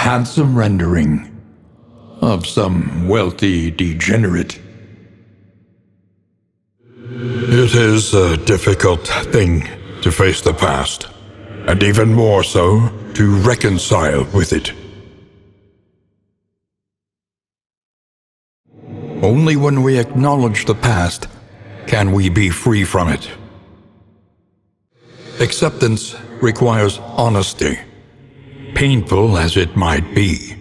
handsome rendering of some wealthy degenerate. It is a difficult thing to face the past, and even more so to reconcile with it. Only when we acknowledge the past can we be free from it. Acceptance requires honesty, painful as it might be.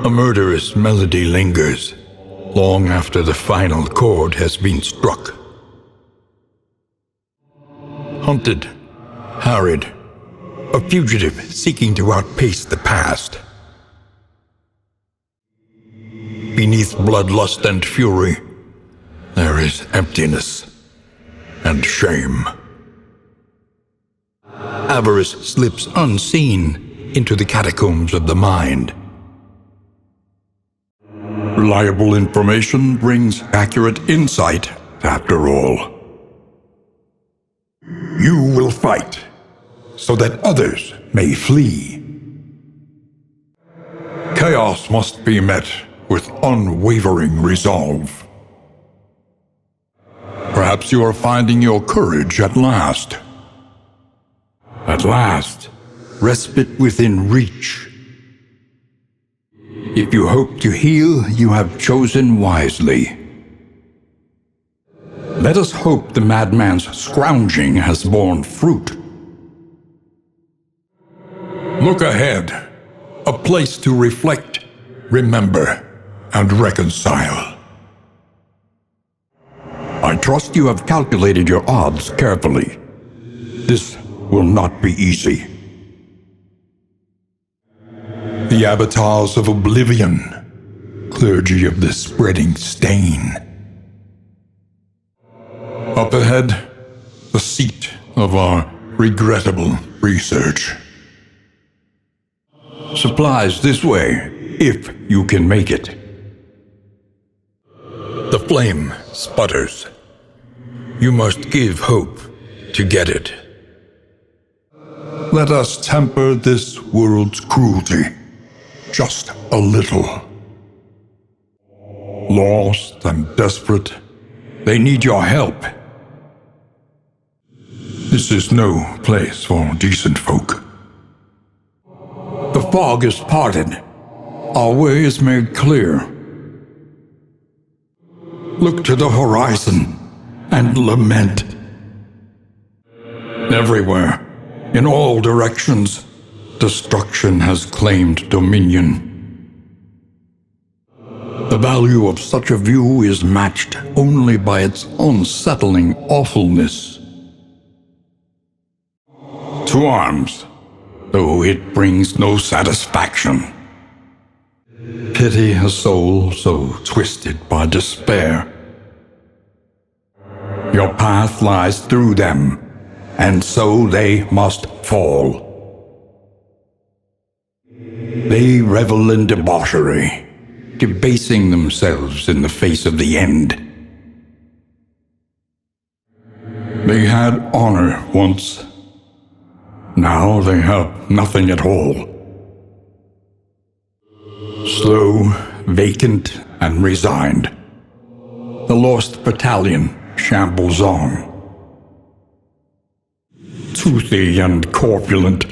A murderous melody lingers long after the final chord has been struck. Hunted, harried, a fugitive seeking to outpace the past. Beneath bloodlust and fury, there is emptiness and shame. Avarice slips unseen into the catacombs of the mind. Reliable information brings accurate insight, after all. You will fight so that others may flee. Chaos must be met with unwavering resolve. Perhaps you are finding your courage at last. At last, respite within reach. If you hope to heal, you have chosen wisely. Let us hope the madman's scrounging has borne fruit. Look ahead, a place to reflect, remember, and reconcile. I trust you have calculated your odds carefully. This will not be easy. The avatars of oblivion, clergy of the spreading stain. Up ahead, the seat of our regrettable research. Supplies this way, if you can make it. The flame sputters. You must give hope to get it. Let us temper this world's cruelty, just a little. Lost and desperate, they need your help. This is no place for decent folk. The fog is parted. Our way is made clear. Look to the horizon and lament. Everywhere, in all directions, destruction has claimed dominion. The value of such a view is matched only by its unsettling awfulness. To arms, though it brings no satisfaction. Pity a soul so twisted by despair. Your path lies through them, and so they must fall. They revel in debauchery, debasing themselves in the face of the end. They had honor once. Now they have nothing at all. Slow, vacant, and resigned, the lost battalion shambles on. Toothy and corpulent,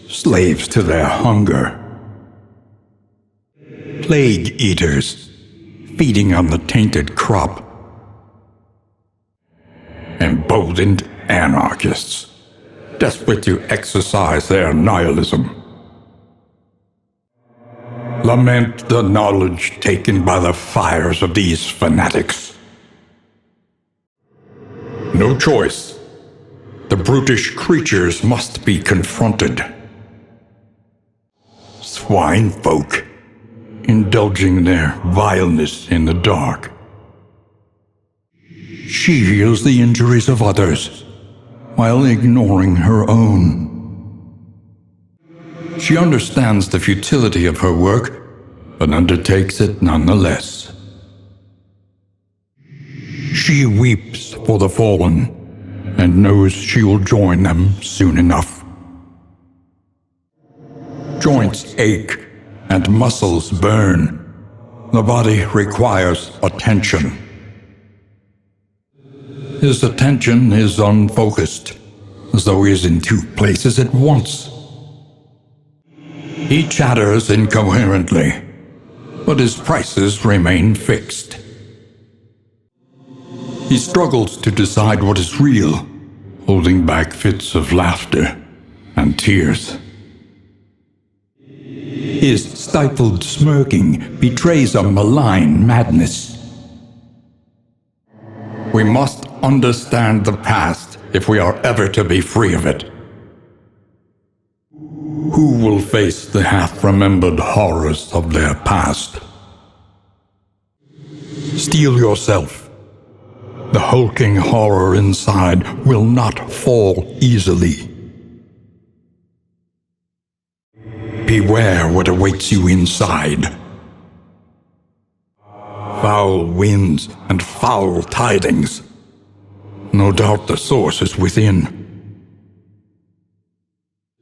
slaves to their hunger. Plague eaters, feeding on the tainted crop. Emboldened anarchists, desperate to exercise their nihilism. Lament the knowledge taken by the fires of these fanatics. No choice. The brutish creatures must be confronted. Swine folk, indulging their vileness in the dark. She heals the injuries of others, while ignoring her own. She understands the futility of her work, but undertakes it nonetheless. She weeps for the fallen, and knows she will join them soon enough. Joints ache and muscles burn. The body requires attention. His attention is unfocused, as though he is in two places at once. He chatters incoherently, but his prices remain fixed. He struggles to decide what is real, holding back fits of laughter and tears. His stifled smirking betrays a malign madness. We must understand the past if we are ever to be free of it. Who will face the half-remembered horrors of their past? Steel yourself. The hulking horror inside will not fall easily. Beware what awaits you inside. Foul winds and foul tidings. No doubt the source is within.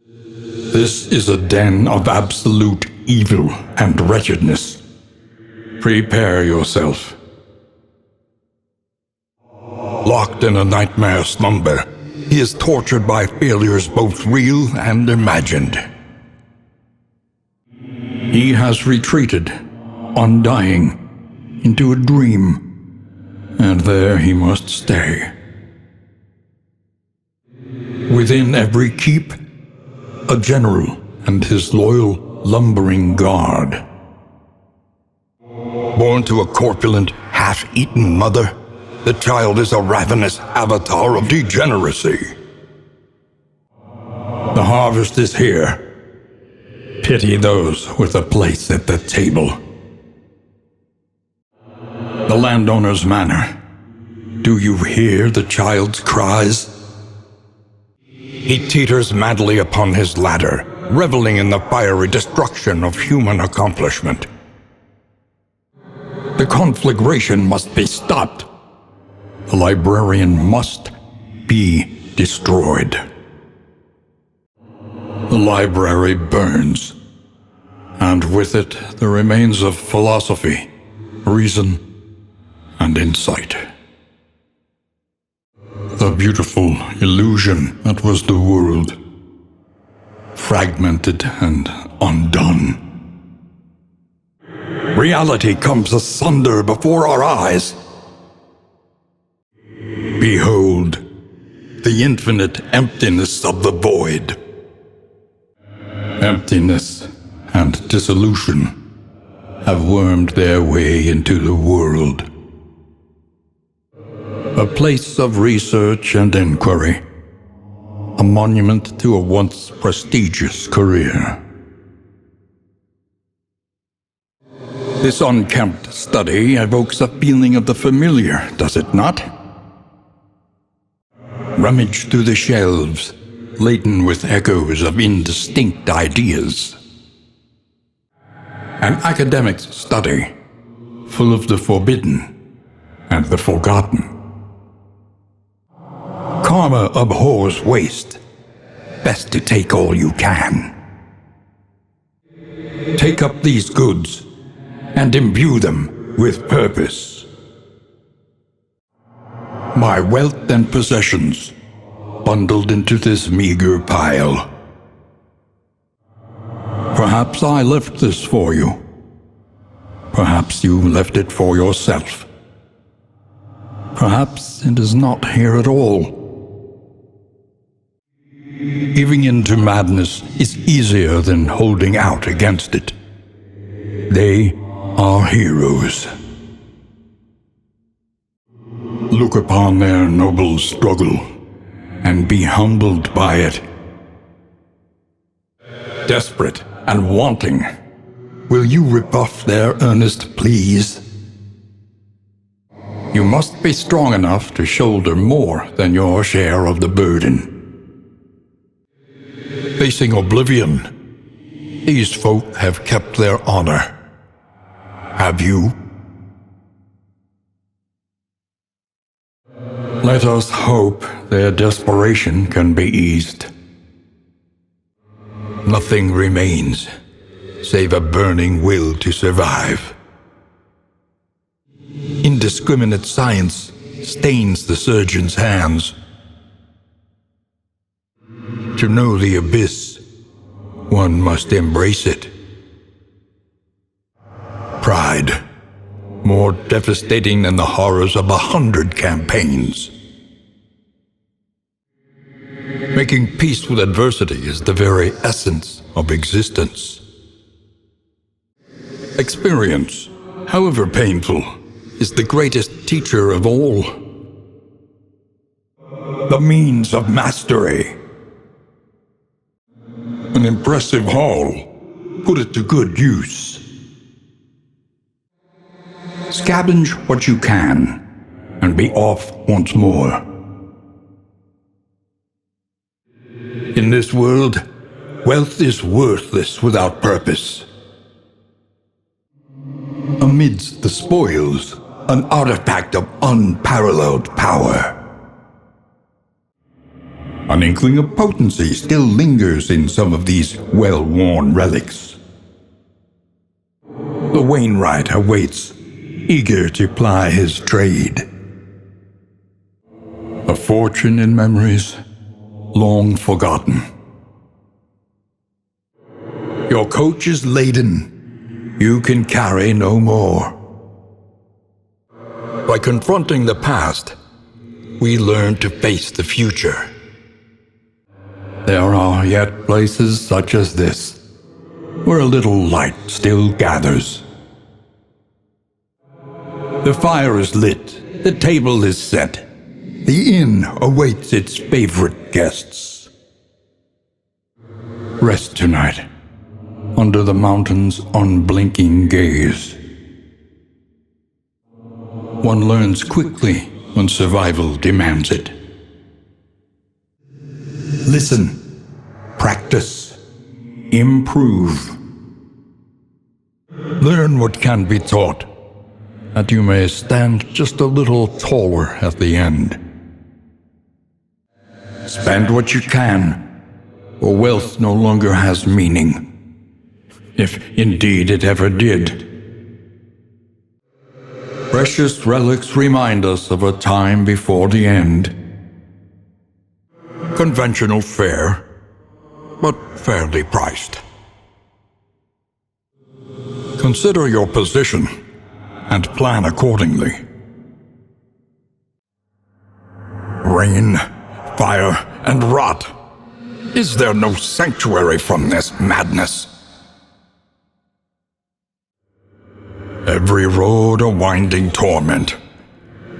This is a den of absolute evil and wretchedness. Prepare yourself. Locked in a nightmare slumber, he is tortured by failures both real and imagined. He has retreated, undying, into a dream, and there he must stay. Within every keep, a general and his loyal, lumbering guard. Born to a corpulent, half-eaten mother, the child is a ravenous avatar of degeneracy. The harvest is here. Pity those with a place at the table. The landowner's manor. Do you hear the child's cries? He teeters madly upon his ladder, reveling in the fiery destruction of human accomplishment. The conflagration must be stopped. The librarian must be destroyed. The library burns, and with it the remains of philosophy, reason, and insight. The beautiful illusion that was the world, fragmented and undone. Reality comes asunder before our eyes. Behold, the infinite emptiness of the void. Emptiness and dissolution have wormed their way into the world. A place of research and inquiry, a monument to a once prestigious career. This unkempt study evokes a feeling of the familiar, does it not? Rummage through the shelves, laden with echoes of indistinct ideas. An academic's study, full of the forbidden and the forgotten. Karma abhors waste. Best to take all you can. Take up these goods and imbue them with purpose. My wealth and possessions, bundled into this meager pile. Perhaps I left this for you. Perhaps you left it for yourself. Perhaps it is not here at all. Giving in to madness is easier than holding out against it. They are heroes. Look upon their noble struggle and be humbled by it. Desperate and wanting, will you rebuff their earnest pleas? You must be strong enough to shoulder more than your share of the burden. Facing oblivion, these folk have kept their honor. Have you? Let us hope their desperation can be eased. Nothing remains, save a burning will to survive. Indiscriminate science stains the surgeon's hands. To know the abyss, one must embrace it. Pride, more devastating than the horrors of 100 campaigns. Making peace with adversity is the very essence of existence. Experience, however painful, is the greatest teacher of all. The means of mastery. An impressive haul. Put it to good use. Scavenge what you can, and be off once more. In this world, wealth is worthless without purpose. Amidst the spoils, an artifact of unparalleled power. An inkling of potency still lingers in some of these well-worn relics. The Wainwright awaits, eager to ply his trade. A fortune in memories, long forgotten. Your coach is laden. You can carry no more. By confronting the past, we learn to face the future. There are yet places such as this, where a little light still gathers. The fire is lit, the table is set. The inn awaits its favorite guests. Rest tonight, under the mountain's unblinking gaze. One learns quickly when survival demands it. Listen, practice, improve. Learn what can be taught, that you may stand just a little taller at the end. Spend what you can, or wealth no longer has meaning, if indeed it ever did. Precious relics remind us of a time before the end. Conventional fare, but fairly priced. Consider your position and plan accordingly. Rain, fire, and rot. Is there no sanctuary from this madness? Every road a winding torment.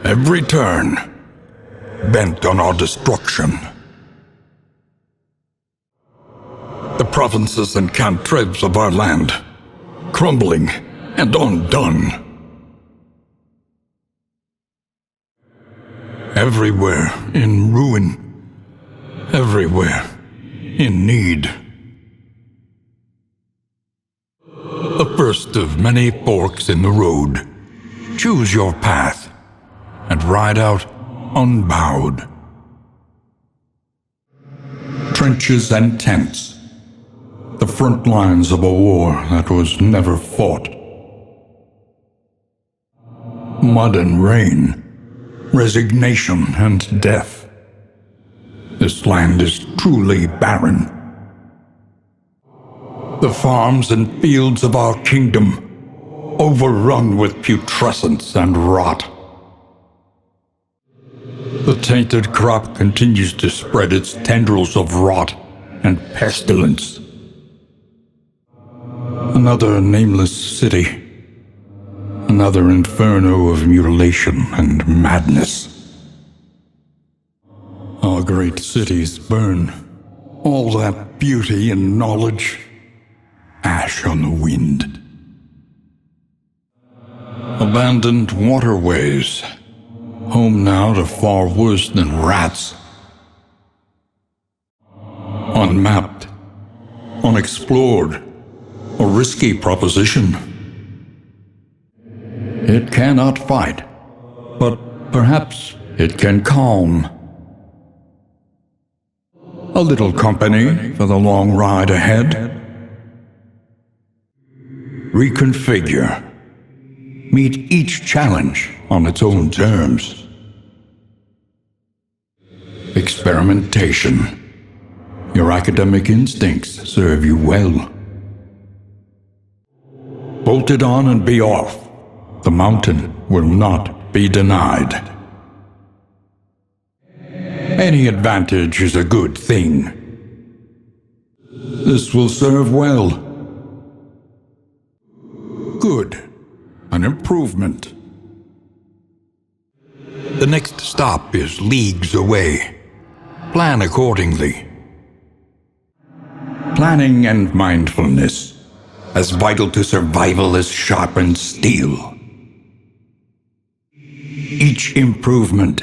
Every turn bent on our destruction. The provinces and cantrevs of our land, crumbling and undone. Everywhere in ruin, everywhere in need. The first of many forks in the road. Choose your path and ride out unbowed. Trenches and tents, the front lines of a war that was never fought. Mud and rain, resignation and death. This land is truly barren. The farms and fields of our kingdom, overrun with putrescence and rot. The tainted crop continues to spread its tendrils of rot and pestilence. Another nameless city. Another inferno of mutilation and madness. Our great cities burn. All that beauty and knowledge, ash on the wind. Abandoned waterways, home now to far worse than rats. Unmapped, unexplored, a risky proposition. It cannot fight, but perhaps it can calm. A little company for the long ride ahead. Reconfigure. Meet each challenge on its own terms. Experimentation. Your academic instincts serve you well. Bolt it on and be off. The mountain will not be denied. Any advantage is a good thing. This will serve well. Good. An improvement. The next stop is leagues away. Plan accordingly. Planning and mindfulness, as vital to survival as sharpened steel. Each improvement,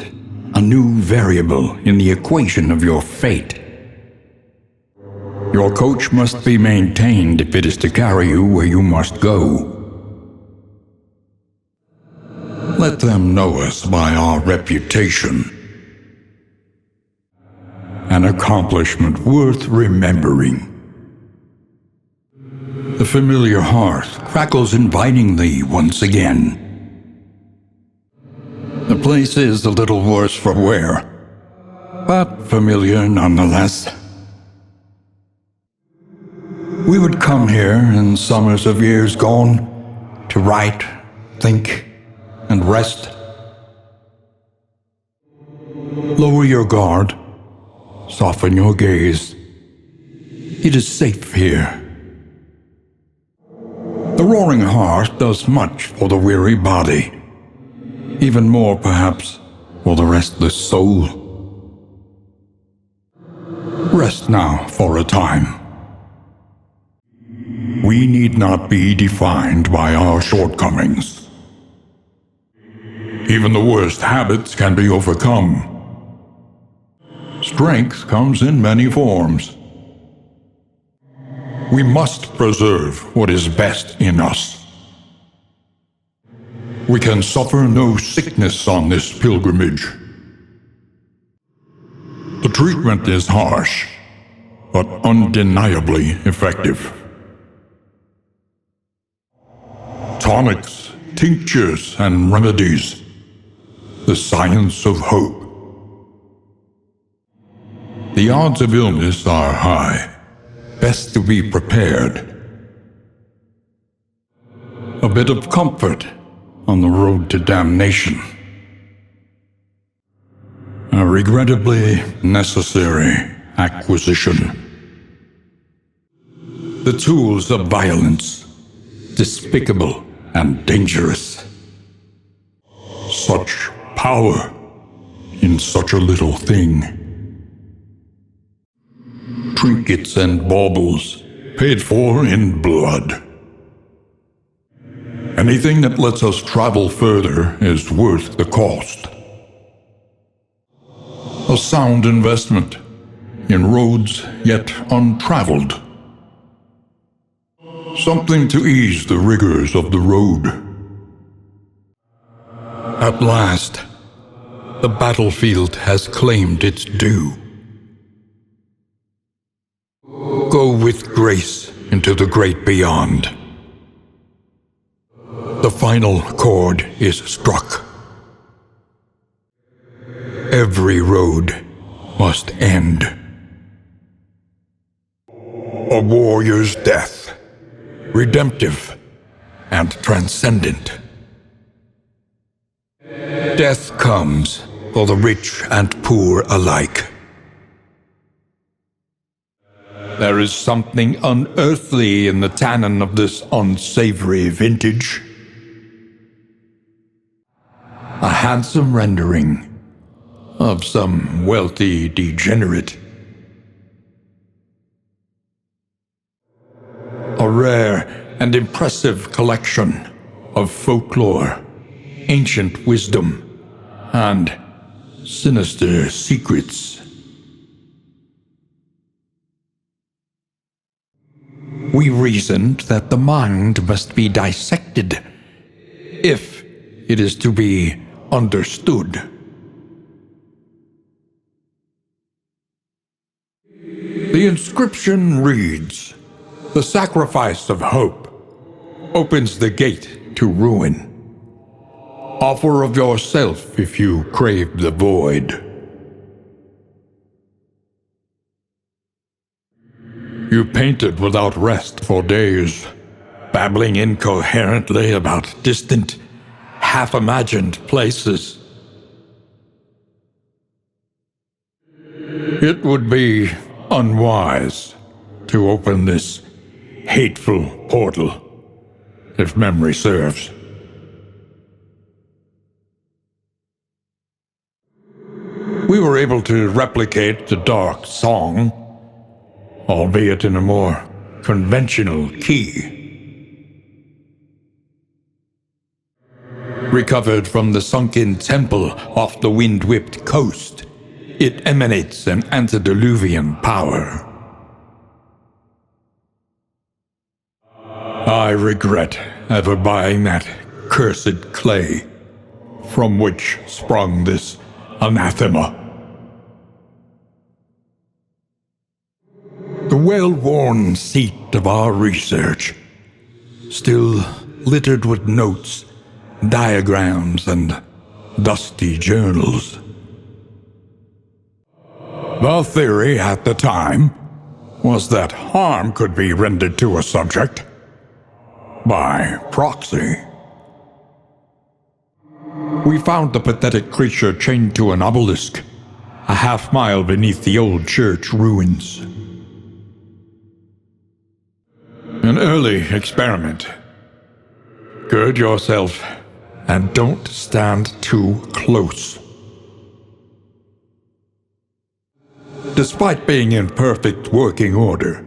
a new variable in the equation of your fate. Your coach must be maintained if it is to carry you where you must go. Let them know us by our reputation. An accomplishment worth remembering. The familiar hearth crackles invitingly once again. The place is a little worse for wear, but familiar nonetheless. We would come here in summers of years gone to write, think, and rest. Lower your guard, soften your gaze. It is safe here. The roaring hearth does much for the weary body. Even more, perhaps, for the restless soul. Rest now for a time. We need not be defined by our shortcomings. Even the worst habits can be overcome. Strength comes in many forms. We must preserve what is best in us. We can suffer no sickness on this pilgrimage. The treatment is harsh, but undeniably effective. Tonics, tinctures, and remedies. The science of hope. The odds of illness are high. Best to be prepared. A bit of comfort on the road to damnation. A regrettably necessary acquisition. The tools of violence, despicable and dangerous. Such power in such a little thing. Trinkets and baubles, paid for in blood. Anything that lets us travel further is worth the cost. A sound investment in roads yet untraveled. Something to ease the rigors of the road. At last, the battlefield has claimed its due. Go with grace into the great beyond. The final chord is struck. Every road must end. A warrior's death, redemptive and transcendent. Death comes for the rich and poor alike. There is something unearthly in the tannin of this unsavory vintage. A handsome rendering of some wealthy degenerate. A rare and impressive collection of folklore, ancient wisdom, and sinister secrets. We reasoned that the mind must be dissected if it is to be understood. The inscription reads, "The sacrifice of hope opens the gate to ruin. Offer of yourself if you crave the void." You painted without rest for days, babbling incoherently about distant, half-imagined places. It would be unwise to open this hateful portal, if memory serves. We were able to replicate the dark song, albeit in a more conventional key. Recovered from the sunken temple off the wind-whipped coast, it emanates an antediluvian power. I regret ever buying that cursed clay, from which sprung this anathema. The well-worn seat of our research, still littered with notes, diagrams, and dusty journals. The theory at the time was that harm could be rendered to a subject by proxy. We found the pathetic creature chained to an obelisk, a half-mile beneath the old church ruins. An early experiment. Gird yourself and don't stand too close. Despite being in perfect working order,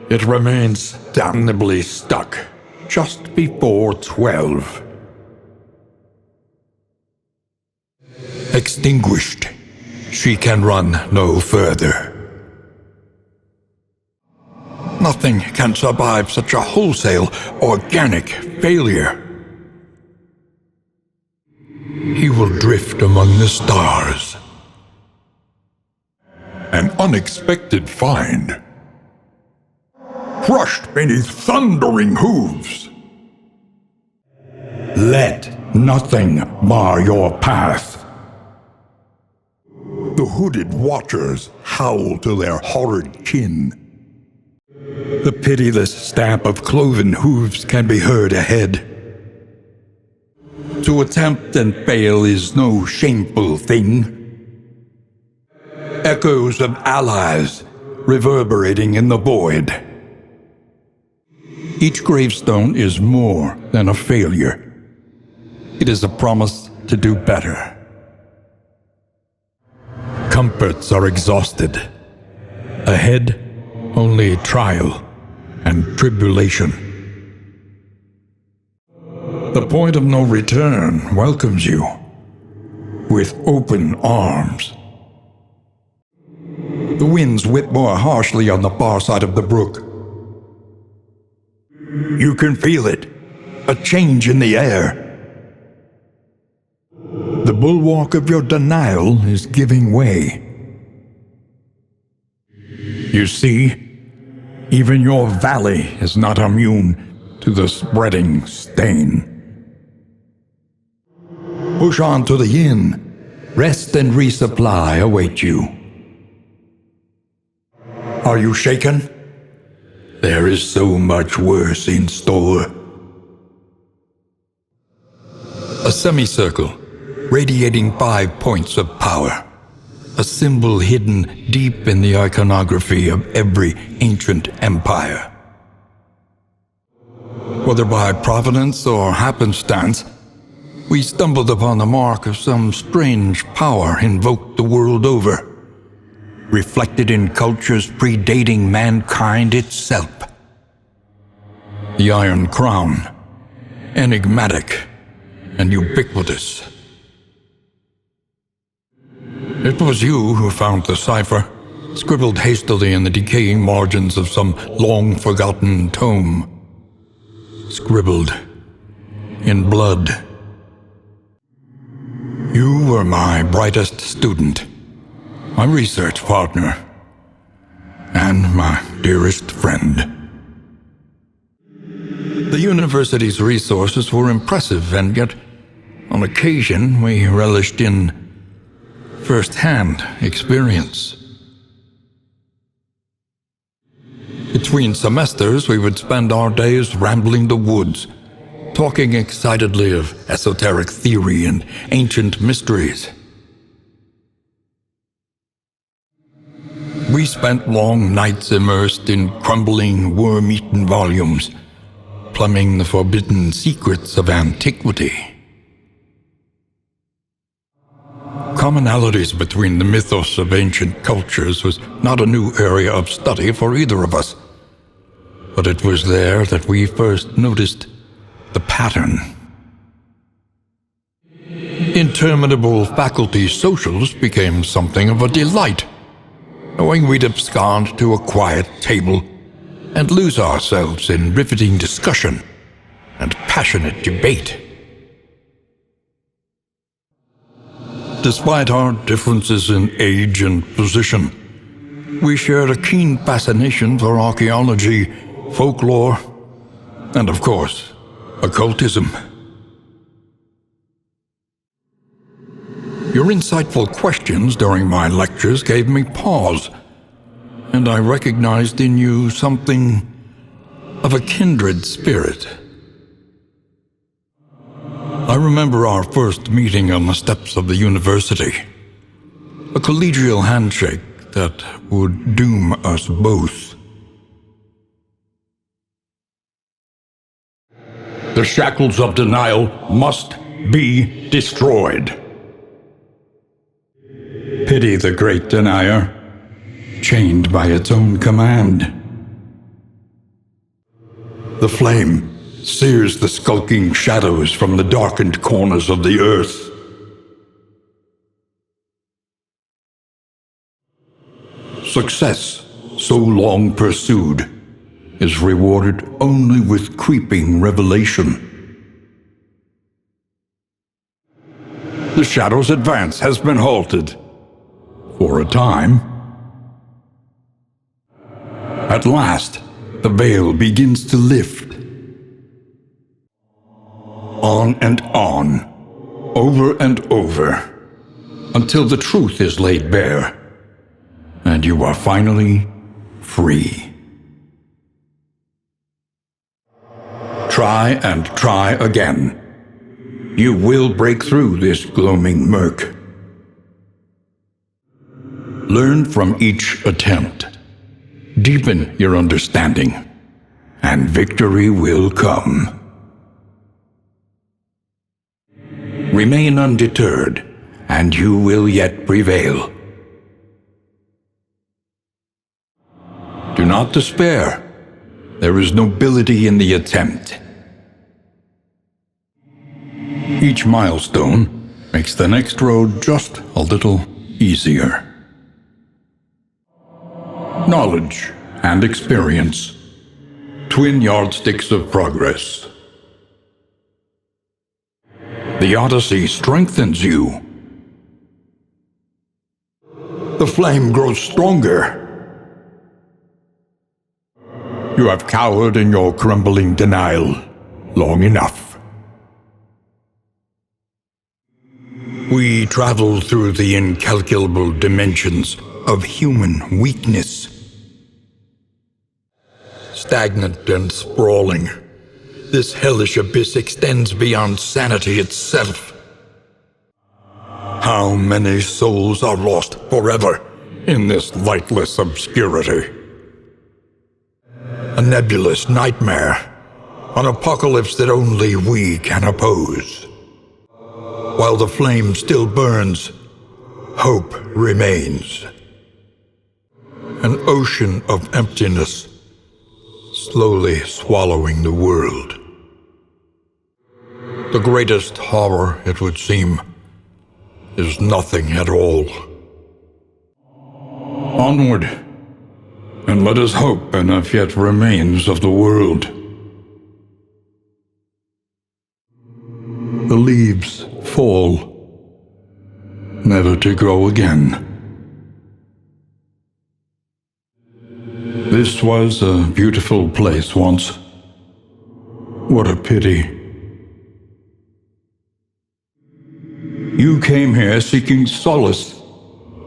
it remains damnably stuck just before 12. Extinguished, she can run no further. Nothing can survive such a wholesale, organic failure. He will drift among the stars. An unexpected find. Crushed beneath thundering hooves. Let nothing mar your path. The hooded watchers howl to their horrid kin. The pitiless stamp of cloven hooves can be heard ahead. To attempt and fail is no shameful thing. Echoes of allies reverberating in the void. Each gravestone is more than a failure. It is a promise to do better. Comforts are exhausted. Ahead, only trial and tribulation. The point of no return welcomes you with open arms. The winds whip more harshly on the far side of the brook. You can feel it, a change in the air. The bulwark of your denial is giving way. You see, even your valley is not immune to the spreading stain. Push on to the inn. Rest and resupply await you. Are you shaken? There is so much worse in store. A semicircle, radiating 5 points of power. A symbol hidden deep in the iconography of every ancient empire. Whether by providence or happenstance, we stumbled upon the mark of some strange power invoked the world over, reflected in cultures predating mankind itself. The Iron Crown, enigmatic and ubiquitous. It was you who found the cipher, scribbled hastily in the decaying margins of some long-forgotten tome. Scribbled in blood. You were my brightest student, my research partner, and my dearest friend. The university's resources were impressive, and yet, on occasion, we relished in first-hand experience. Between semesters, we would spend our days rambling the woods, talking excitedly of esoteric theory and ancient mysteries. We spent long nights immersed in crumbling, worm-eaten volumes, plumbing the forbidden secrets of antiquity. Commonalities between the mythos of ancient cultures was not a new area of study for either of us, but it was there that we first noticed the pattern. Interminable faculty socials became something of a delight, knowing we'd abscond to a quiet table and lose ourselves in riveting discussion and passionate debate. Despite our differences in age and position, we shared a keen fascination for archaeology, folklore, and of course, occultism. Your insightful questions during my lectures gave me pause, and I recognized in you something of a kindred spirit. I remember our first meeting on the steps of the university, a collegial handshake that would doom us both. The shackles of denial must be destroyed. Pity the great denier, chained by its own command. The flame sears the skulking shadows from the darkened corners of the earth. Success, so long pursued, is rewarded only with creeping revelation. The shadow's advance has been halted, for a time. At last, the veil begins to lift. On and on, over and over, until the truth is laid bare, and you are finally free. Try and try again. You will break through this gloaming murk. Learn from each attempt. Deepen your understanding, and victory will come. Remain undeterred, and you will yet prevail. Do not despair. There is nobility in the attempt. Each milestone makes the next road just a little easier. Knowledge and experience, twin yardsticks of progress. The Odyssey strengthens you. The flame grows stronger. You have cowered in your crumbling denial long enough. We travel through the incalculable dimensions of human weakness. Stagnant and sprawling, this hellish abyss extends beyond sanity itself. How many souls are lost forever in this lightless obscurity? A nebulous nightmare, an apocalypse that only we can oppose. While the flame still burns, hope remains. An ocean of emptiness, slowly swallowing the world. The greatest horror, it would seem, is nothing at all. Onward, and let us hope enough yet remains of the world. The leaves fall, never to grow again. This was a beautiful place once. What a pity. You came here seeking solace,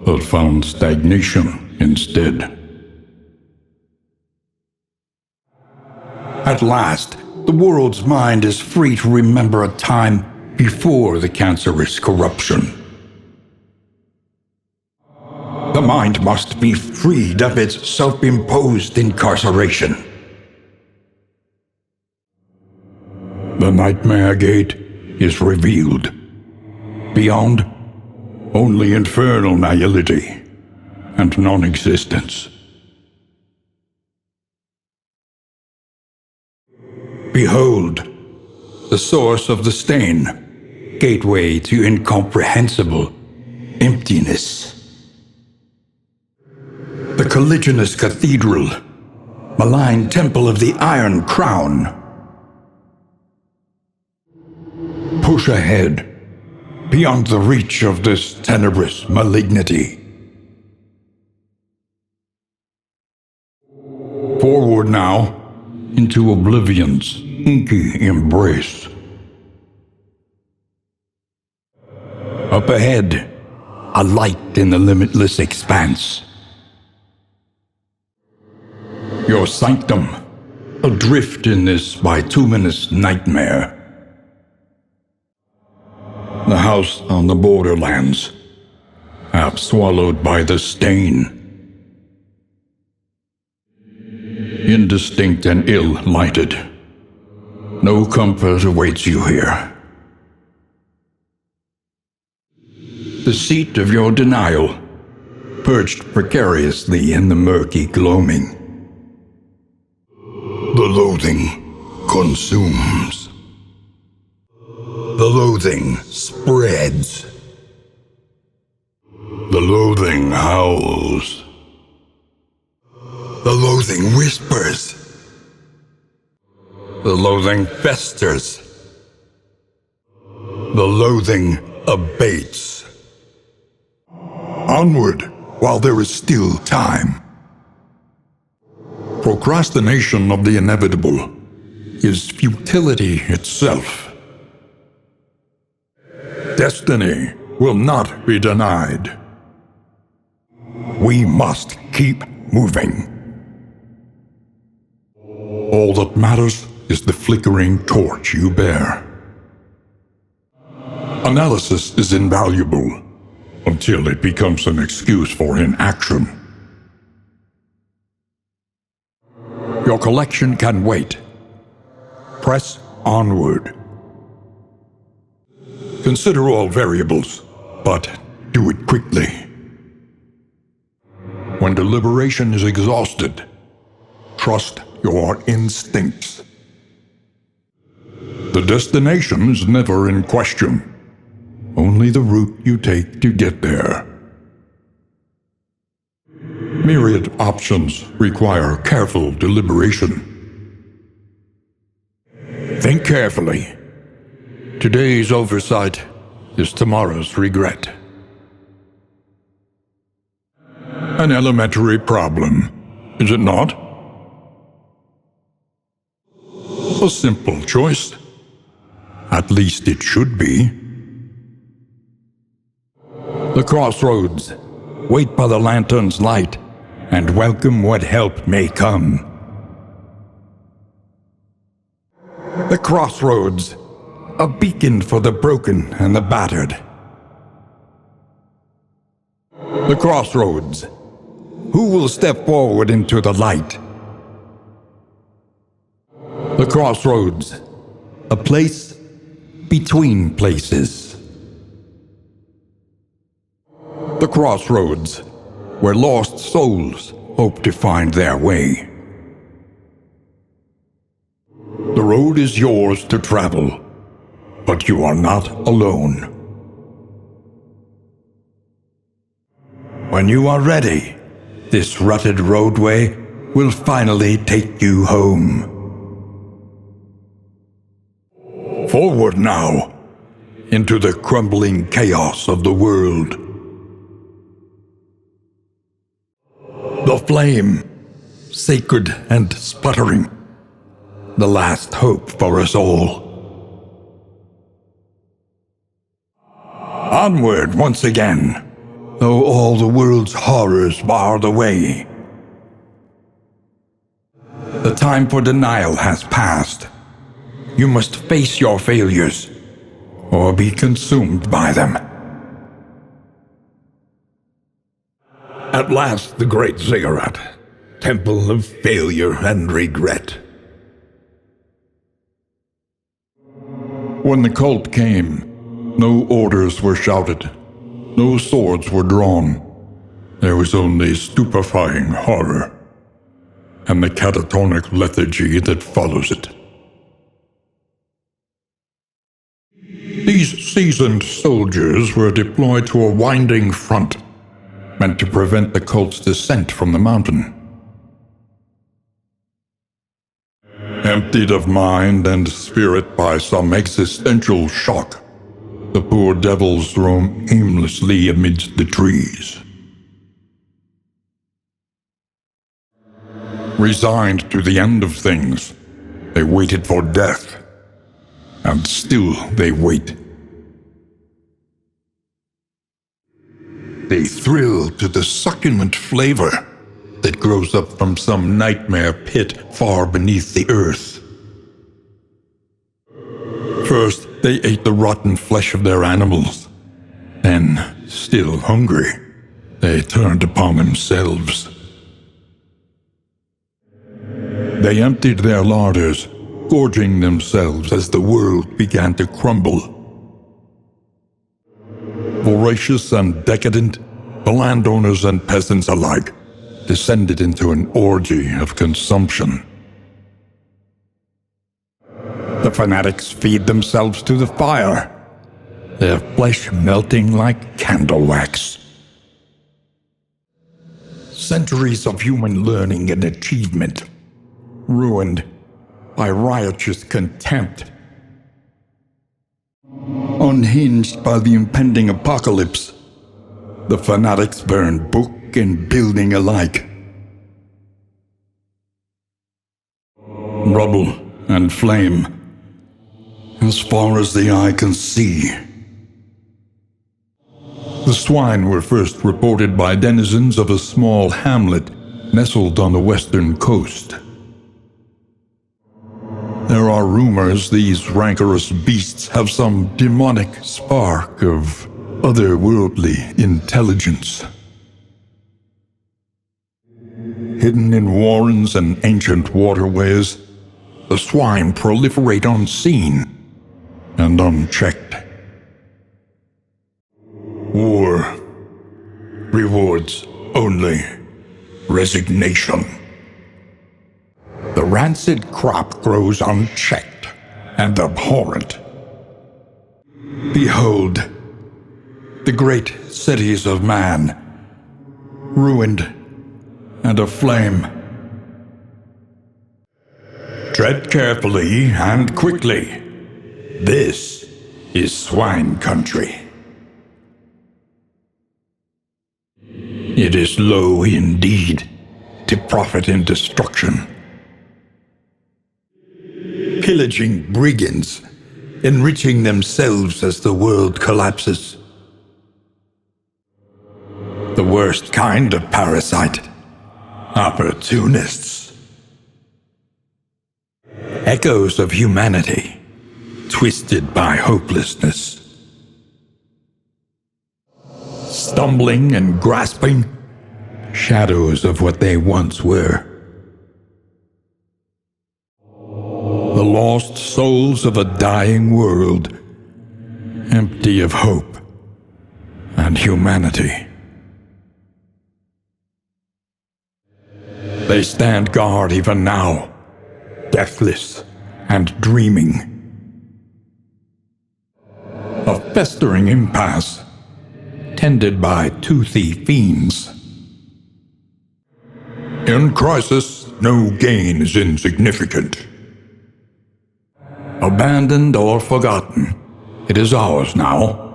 but found stagnation instead. At last, the world's mind is free to remember a time before the cancerous corruption. The mind must be freed of its self-imposed incarceration. The Nightmare Gate is revealed. Beyond, only infernal nihility and non-existence. Behold, the source of the stain, gateway to incomprehensible emptiness. The colliginous cathedral, malign temple of the Iron Crown. Push ahead, beyond the reach of this tenebrous malignity. Forward now, into oblivion's inky embrace. Up ahead, a light in the limitless expanse. Your sanctum, adrift in this bituminous nightmare. The house on the borderlands, half swallowed by the stain. Indistinct and ill-lighted. No comfort awaits you here. The seat of your denial, perched precariously in the murky gloaming. The loathing consumes. The loathing spreads. The loathing howls. The loathing whispers. The loathing festers. The loathing abates. Onward while there is still time. Procrastination of the inevitable is futility itself. Destiny will not be denied. We must keep moving. All that matters is the flickering torch you bear. Analysis is invaluable until it becomes an excuse for inaction. Your collection can wait. Press onward. Consider all variables, but do it quickly. When deliberation is exhausted, trust your instincts. The destination is never in question, only the route you take to get there. Myriad options require careful deliberation. Think carefully. Today's oversight is tomorrow's regret. An elementary problem, is it not? A simple choice. At least it should be. The crossroads. Wait by the lantern's light and welcome what help may come. The crossroads. A beacon for the broken and the battered. The crossroads. Who will step forward into the light? The crossroads. A place between places. The crossroads, where lost souls hope to find their way. The road is yours to travel, but you are not alone. When you are ready, this rutted roadway will finally take you home. Forward now, into the crumbling chaos of the world. The flame, sacred and sputtering, the last hope for us all. Onward once again, though all the world's horrors bar the way. The time for denial has passed. You must face your failures, or be consumed by them. At last, the great ziggurat, temple of failure and regret. When the cult came, no orders were shouted, no swords were drawn. There was only stupefying horror, and the catatonic lethargy that follows it. These seasoned soldiers were deployed to a winding front, meant to prevent the cult's descent from the mountain. Emptied of mind and spirit by some existential shock, the poor devils roam aimlessly amidst the trees. Resigned to the end of things, they waited for death, and still they wait. They thrill to the succulent flavor that grows up from some nightmare pit far beneath the earth. First, they ate the rotten flesh of their animals. Then, still hungry, they turned upon themselves. They emptied their larders, gorging themselves as the world began to crumble. Voracious and decadent, the landowners and peasants alike descended into an orgy of consumption. The fanatics feed themselves to the fire, their flesh melting like candle wax. Centuries of human learning and achievement ruined by riotous contempt. Unhinged by the impending apocalypse, the fanatics burn book and building alike. Rubble and flame, as far as the eye can see. The swine were first reported by denizens of a small hamlet nestled on the western coast. There are rumors these rancorous beasts have some demonic spark of otherworldly intelligence. Hidden in warrens and ancient waterways, the swine proliferate unseen and unchecked. War rewards only resignation. The rancid crop grows unchecked and abhorrent. Behold, the great cities of man, ruined and aflame. Tread carefully and quickly. This is swine country. It is low indeed to profit in destruction. Pillaging brigands, enriching themselves as the world collapses. The worst kind of parasite, opportunists. Echoes of humanity, twisted by hopelessness. Stumbling and grasping, shadows of what they once were. The lost souls of a dying world, empty of hope and humanity. They stand guard even now, deathless and dreaming. A festering impasse, tended by toothy fiends. In crisis, no gain is insignificant. Abandoned or forgotten, it is ours now.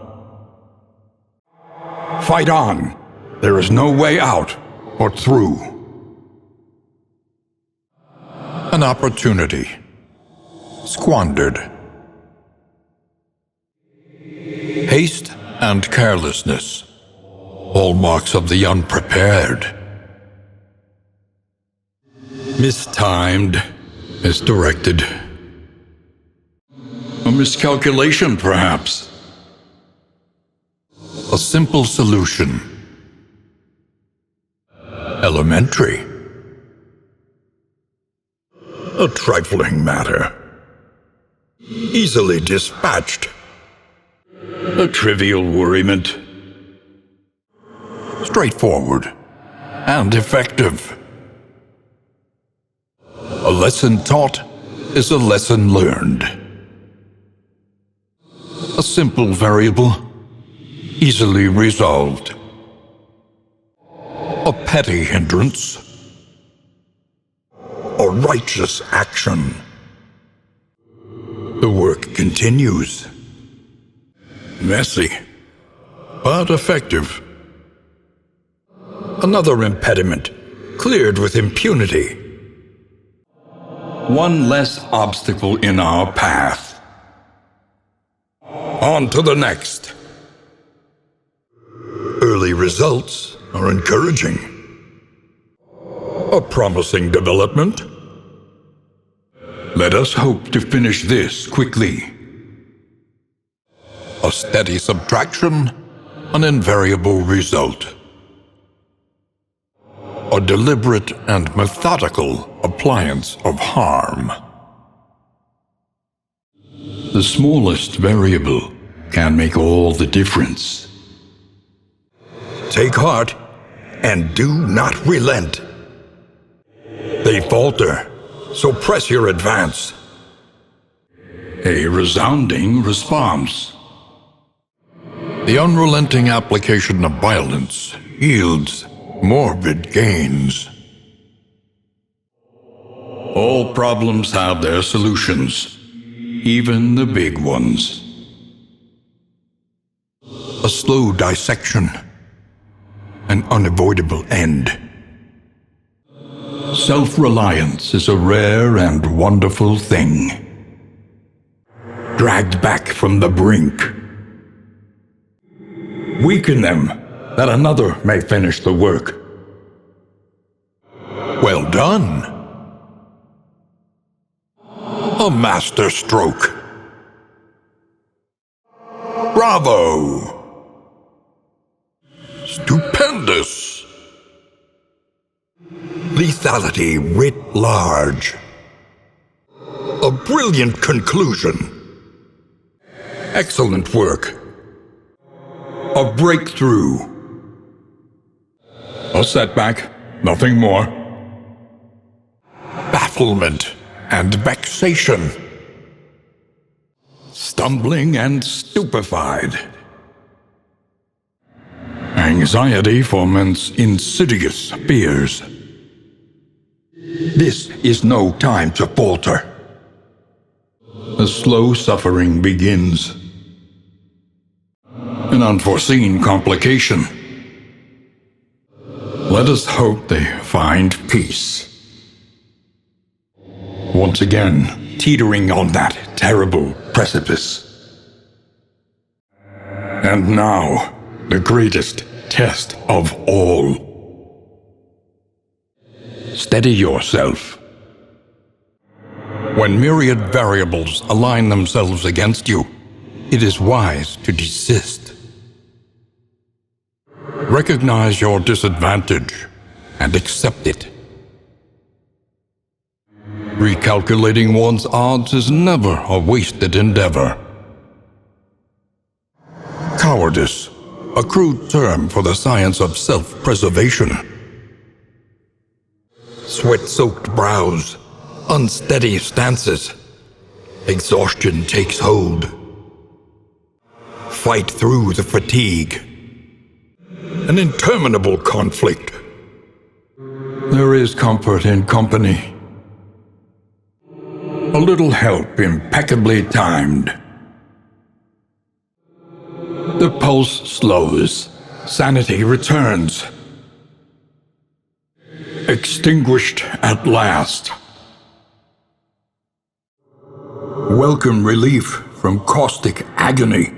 Fight on. There is no way out or through. An opportunity squandered. Haste and carelessness, hallmarks of the unprepared. Mistimed, misdirected. A miscalculation, perhaps. A simple solution. Elementary. A trifling matter. Easily dispatched. A trivial worriment. Straightforward and effective. A lesson taught is a lesson learned. A simple variable, easily resolved. A petty hindrance. A righteous action. The work continues. Messy, but effective. Another impediment, cleared with impunity. One less obstacle in our path. On to the next. Early results are encouraging. A promising development. Let us hope to finish this quickly. A steady subtraction, an invariable result. A deliberate and methodical appliance of harm. The smallest variable can make all the difference. Take heart and do not relent. They falter, so press your advance. A resounding response. The unrelenting application of violence yields morbid gains. All problems have their solutions, even the big ones. A slow dissection, an unavoidable end. Self-reliance is a rare and wonderful thing. Dragged back from the brink. Weaken them, that another may finish the work. Well done. A master stroke. Bravo. Stupendous. Lethality writ large. A brilliant conclusion. Excellent work. A breakthrough. A setback, nothing more. Bafflement and vexation. Stumbling and stupefied. Anxiety foments insidious fears. This is no time to falter. A slow suffering begins. An unforeseen complication. Let us hope they find peace. Once again, teetering on that terrible precipice. And now, the greatest test of all. Steady yourself. When myriad variables align themselves against you, it is wise to desist. Recognize your disadvantage and accept it. Recalculating one's odds is never a wasted endeavor. Cowardice, a crude term for the science of self-preservation. Sweat-soaked brows, unsteady stances. Exhaustion takes hold. Fight through the fatigue. An interminable conflict. There is comfort in company. A little help impeccably timed. The pulse slows. Sanity returns. Extinguished at last. welcome relief from caustic agony.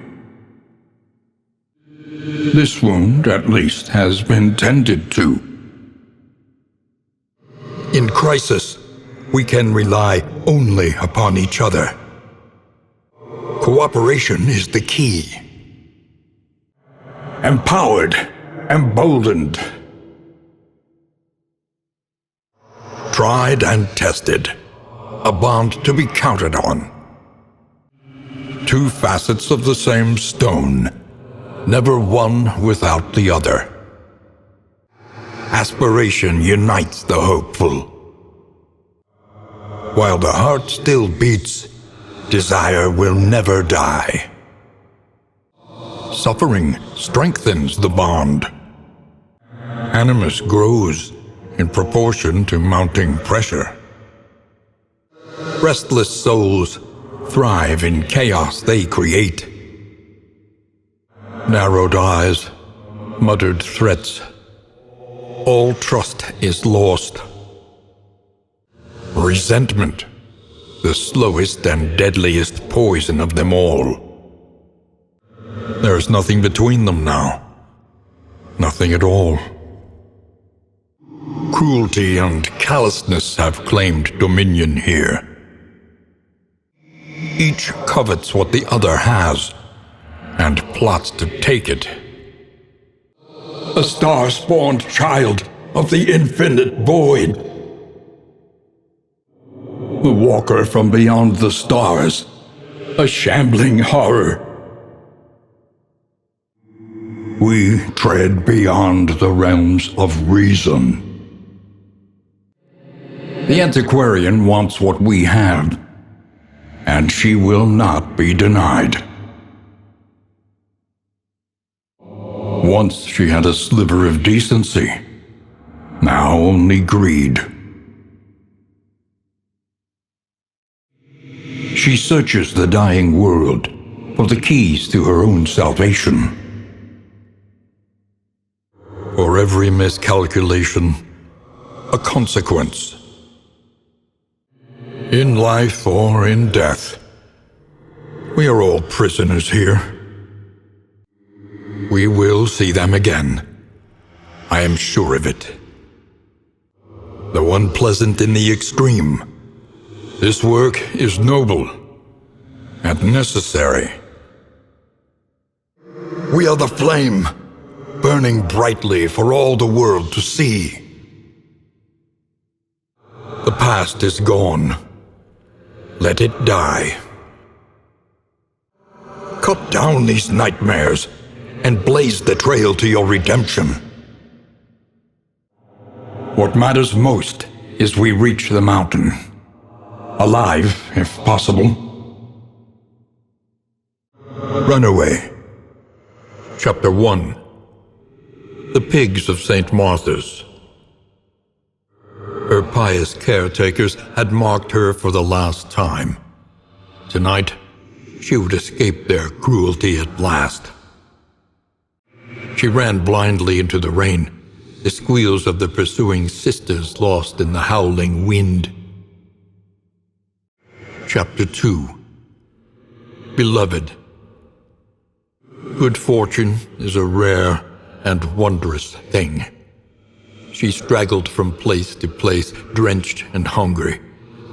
This wound, at least, has been tended to. In crisis, we can rely only upon each other. Cooperation is the key. Empowered, emboldened. Tried and tested. A bond to be counted on. Two facets of the same stone, never one without the other. Aspiration unites the hopeful. While the heart still beats, desire will never die. Suffering strengthens the bond. Animus grows in proportion to mounting pressure. Restless souls thrive in chaos they create. Narrowed eyes, muttered threats. All trust is lost. Resentment, the slowest and deadliest poison of them all. There's nothing between them now. Nothing at all. Cruelty and callousness have claimed dominion here. Each covets what the other has, and plots to take it. A star-spawned child of the infinite void. The walker from beyond the stars, a shambling horror. We tread beyond the realms of reason. The antiquarian wants what we have, and she will not be denied. Once she had a sliver of decency, now only greed. She searches the dying world for the keys to her own salvation. For every miscalculation, a consequence. In life or in death, we are all prisoners here. We will see them again. I am sure of it. Though unpleasant in the extreme, this work is noble and necessary. We are the flame, burning brightly for all the world to see. The past is gone. Let it die. Cut down these nightmares and blaze the trail to your redemption. What matters most is we reach the mountain. Alive, if possible. Runaway. Chapter 1. The Pigs of St. Martha's. Her pious caretakers had marked her for the last time. Tonight, she would escape their cruelty at last. She ran blindly into the rain, the squeals of the pursuing sisters lost in the howling wind. Chapter 2. Beloved. Good fortune is a rare and wondrous thing. She straggled from place to place, drenched and hungry,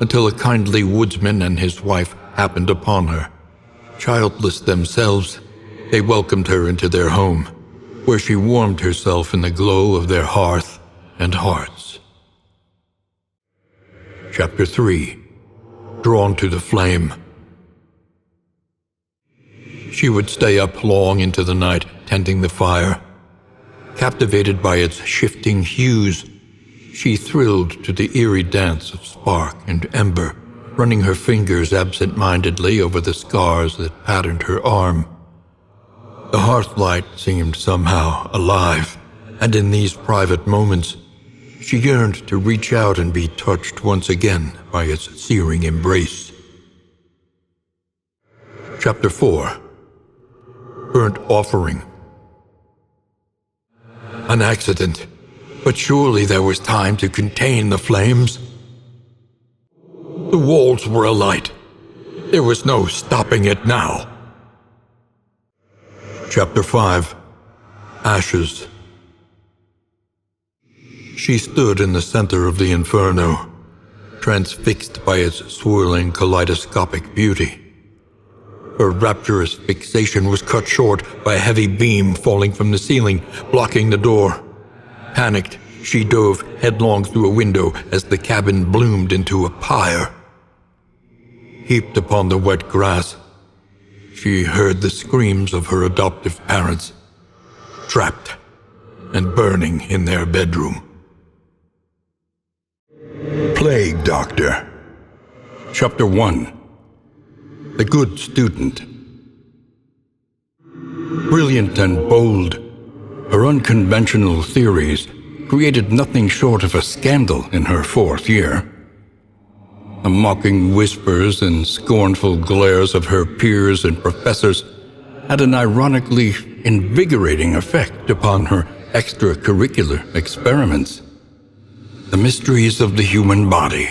until a kindly woodsman and his wife happened upon her. Childless themselves, they welcomed her into their home, where she warmed herself in the glow of their hearth and hearts. Chapter 3. Drawn to the flame. She would stay up long into the night, tending the fire. Captivated by its shifting hues, she thrilled to the eerie dance of spark and ember, running her fingers absent-mindedly over the scars that patterned her arm. The hearthlight seemed somehow alive, and in these private moments, she yearned to reach out and be touched once again by its searing embrace. Chapter 4. Burnt Offering. An accident, but surely there was time to contain the flames. The walls were alight. There was no stopping it now. Chapter 5. Ashes. She stood in the center of the inferno, transfixed by its swirling kaleidoscopic beauty. Her rapturous fixation was cut short by a heavy beam falling from the ceiling, blocking the door. Panicked, she dove headlong through a window as the cabin bloomed into a pyre. Heaped upon the wet grass, she heard the screams of her adoptive parents, trapped and burning in their bedroom. Plague Doctor. Chapter 1. The Good Student. Brilliant and bold, her unconventional theories created nothing short of a scandal in her 4th year. The mocking whispers and scornful glares of her peers and professors had an ironically invigorating effect upon her extracurricular experiments. The mysteries of the human body,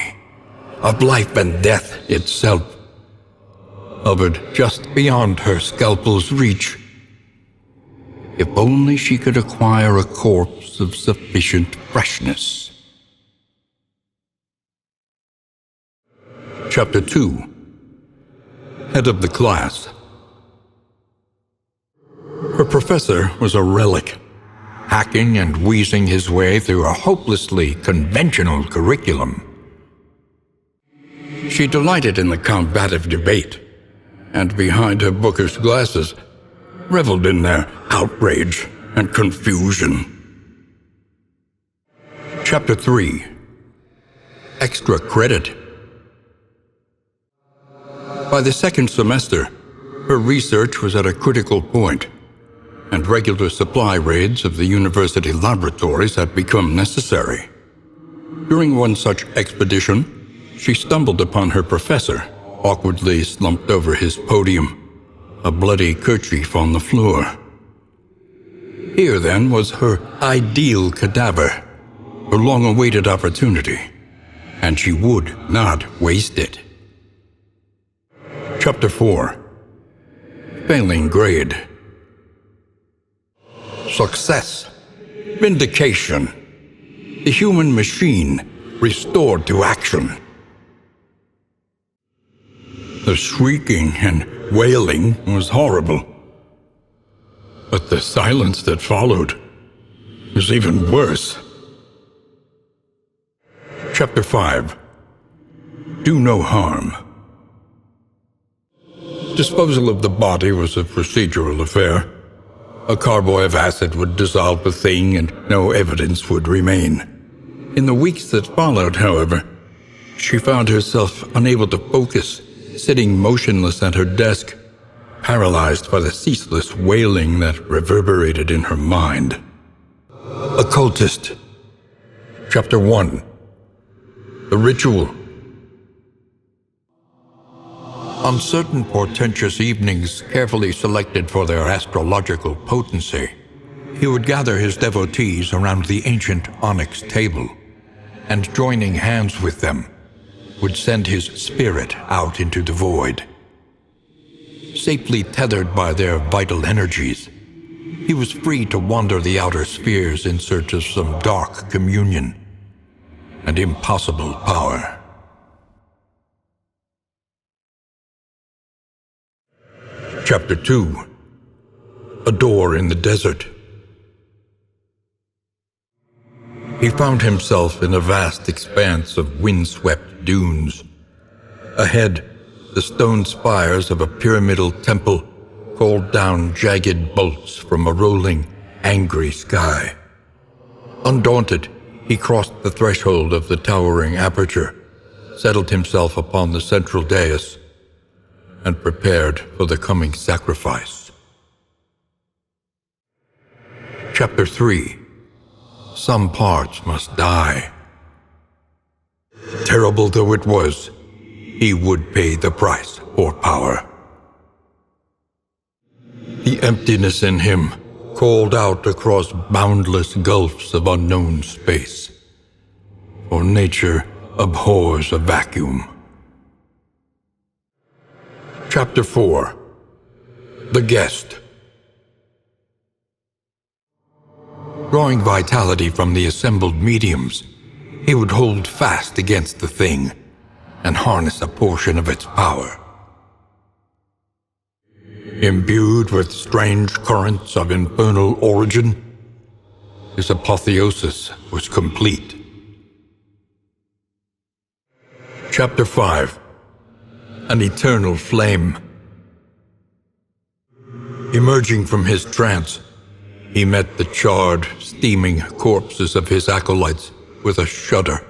of life and death itself, hovered just beyond her scalpel's reach. If only she could acquire a corpse of sufficient freshness. Chapter 2. Head of the class. Her professor was a relic, hacking and wheezing his way through a hopelessly conventional curriculum. She delighted in the combative debate, and behind her bookish glasses, reveled in their outrage and confusion. Chapter 3. Extra credit. By the 2nd semester, her research was at a critical point, and regular supply raids of the university laboratories had become necessary. During one such expedition, she stumbled upon her professor, awkwardly slumped over his podium, a bloody kerchief on the floor. Here, then, was her ideal cadaver, her long-awaited opportunity, and she would not waste it. Chapter 4. Failing grade. Success. Vindication. The human machine restored to action. The shrieking and wailing was horrible, but the silence that followed was even worse. Chapter 5. Do no harm. Disposal of the body was a procedural affair. A carboy of acid would dissolve the thing and no evidence would remain. In the weeks that followed, however, she found herself unable to focus, sitting motionless at her desk, paralyzed by the ceaseless wailing that reverberated in her mind. Occultist. Chapter 1. The Ritual. On certain portentous evenings carefully selected for their astrological potency, he would gather his devotees around the ancient onyx table, and joining hands with them, would send his spirit out into the void. Safely tethered by their vital energies, he was free to wander the outer spheres in search of some dark communion and impossible power. Chapter 2. A Door in the Desert. He found himself in a vast expanse of windswept dunes. Ahead, the stone spires of a pyramidal temple called down jagged bolts from a rolling, angry sky. Undaunted, he crossed the threshold of the towering aperture, settled himself upon the central dais, and prepared for the coming sacrifice. Chapter 3. Some parts must die. Terrible though it was, he would pay the price for power. The emptiness in him called out across boundless gulfs of unknown space, for nature abhors a vacuum. Chapter 4. The Guest. Drawing vitality from the assembled mediums, he would hold fast against the thing and harness a portion of its power. Imbued with strange currents of infernal origin, his apotheosis was complete. Chapter 5. An eternal flame. Emerging from his trance, he met the charred, steaming corpses of his acolytes with a shudder.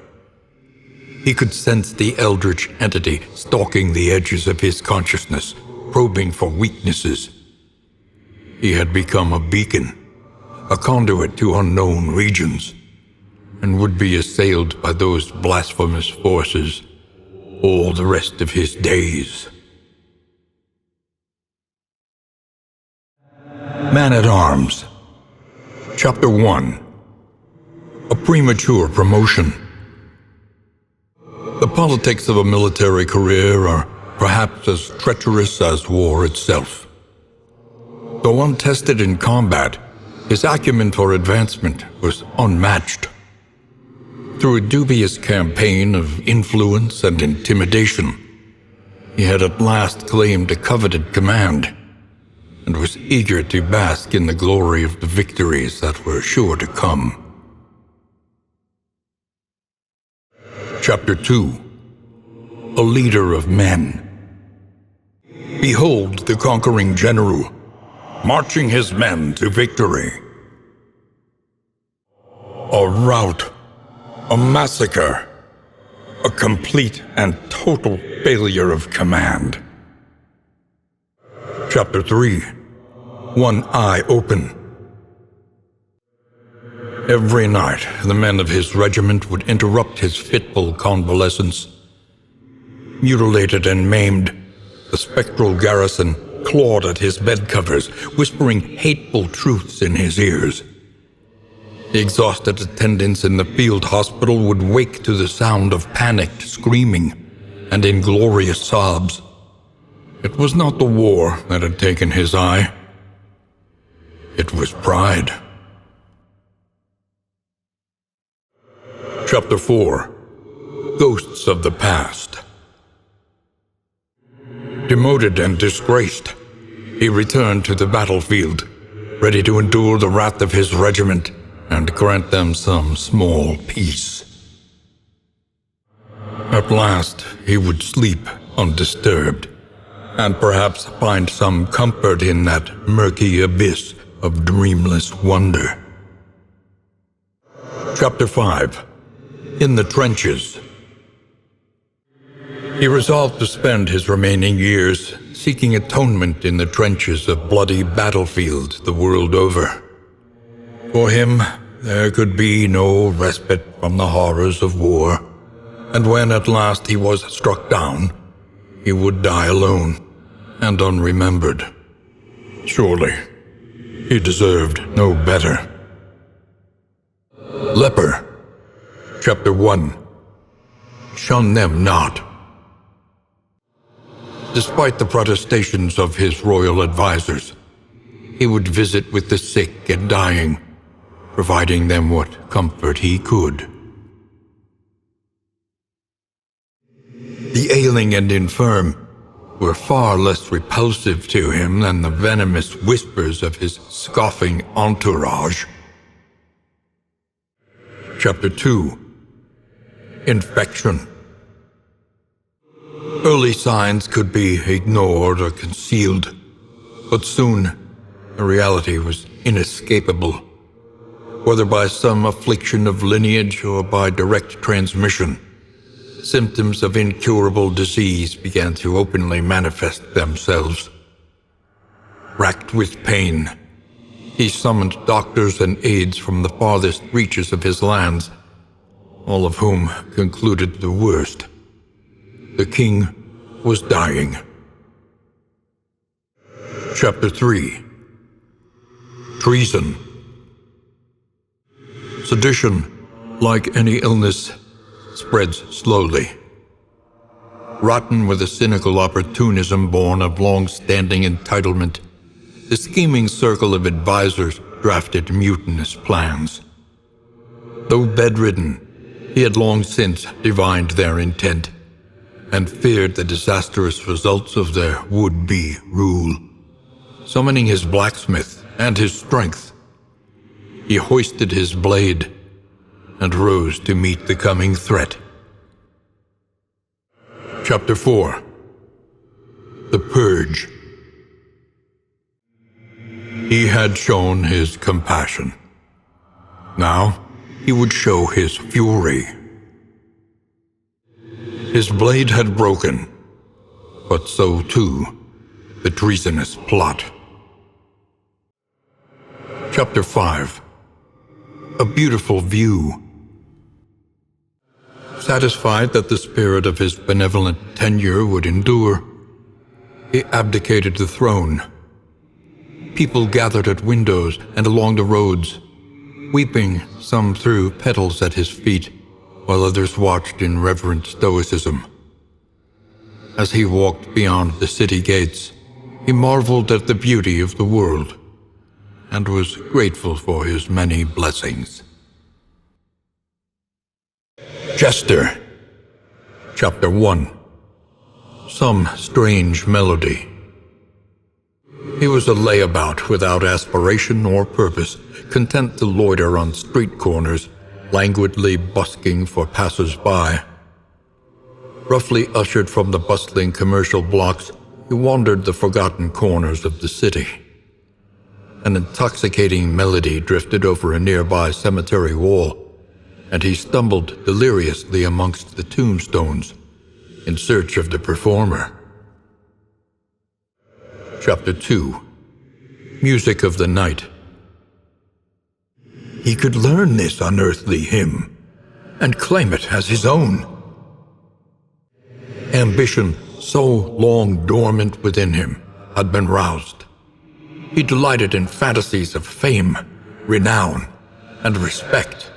He could sense the eldritch entity stalking the edges of his consciousness, probing for weaknesses. He had become a beacon, a conduit to unknown regions, and would be assailed by those blasphemous forces all the rest of his days. Man-at-Arms. Chapter 1. A premature promotion. The politics of a military career are perhaps as treacherous as war itself. Though untested in combat, his acumen for advancement was unmatched. Through a dubious campaign of influence and intimidation, he had at last claimed a coveted command, and was eager to bask in the glory of the victories that were sure to come. Chapter 2. A Leader of Men. Behold the conquering general, marching his men to victory. A rout, a massacre, a complete and total failure of command. Chapter 3. One Eye Open. Every night, the men of his regiment would interrupt his fitful convalescence. Mutilated and maimed, the spectral garrison clawed at his bed covers, whispering hateful truths in his ears. The exhausted attendants in the field hospital would wake to the sound of panicked screaming and inglorious sobs. It was not the war that had taken his eye. It was pride. Chapter 4. Ghosts of the Past. Demoted and disgraced, he returned to the battlefield, ready to endure the wrath of his regiment and grant them some small peace. At last, he would sleep undisturbed, and perhaps find some comfort in that murky abyss of dreamless wonder. Chapter 5. In the Trenches. He resolved to spend his remaining years seeking atonement in the trenches of bloody battlefields the world over. For him, there could be no respite from the horrors of war, and when at last he was struck down, he would die alone and unremembered. Surely, he deserved no better. Leper. Chapter 1. Shun them not. Despite the protestations of his royal advisors, he would visit with the sick and dying, providing them what comfort he could. The ailing and infirm were far less repulsive to him than the venomous whispers of his scoffing entourage. Chapter 2. Infection. Early signs could be ignored or concealed, but soon the reality was inescapable, whether by some affliction of lineage or by direct transmission. Symptoms of incurable disease began to openly manifest themselves. Racked with pain, he summoned doctors and aides from the farthest reaches of his lands, all of whom concluded the worst. The king was dying. Chapter 3. Treason. Sedition, like any illness, spreads slowly. Rotten with a cynical opportunism born of long-standing entitlement, the scheming circle of advisors drafted mutinous plans. Though bedridden, he had long since divined their intent and feared the disastrous results of their would-be rule. Summoning his blacksmith and his strength, he hoisted his blade and rose to meet the coming threat. Chapter 4. The Purge. He had shown his compassion. Now he would show his fury. His blade had broken, but so too the treasonous plot. Chapter 5. A beautiful view. Satisfied that the spirit of his benevolent tenure would endure, he abdicated the throne. People gathered at windows and along the roads, weeping. Some threw petals at his feet, while others watched in reverent stoicism. As he walked beyond the city gates, he marveled at the beauty of the world and was grateful for his many blessings. Jester. Chapter 1. Some strange melody. He was a layabout without aspiration or purpose, content to loiter on street corners, languidly busking for passers-by. Roughly ushered from the bustling commercial blocks, he wandered the forgotten corners of the city. An intoxicating melody drifted over a nearby cemetery wall, and he stumbled deliriously amongst the tombstones in search of the performer. Chapter 2. Music of the Night. He could learn this unearthly hymn and claim it as his own. Ambition, so long dormant within him, had been roused. He delighted in fantasies of fame, renown, and respect.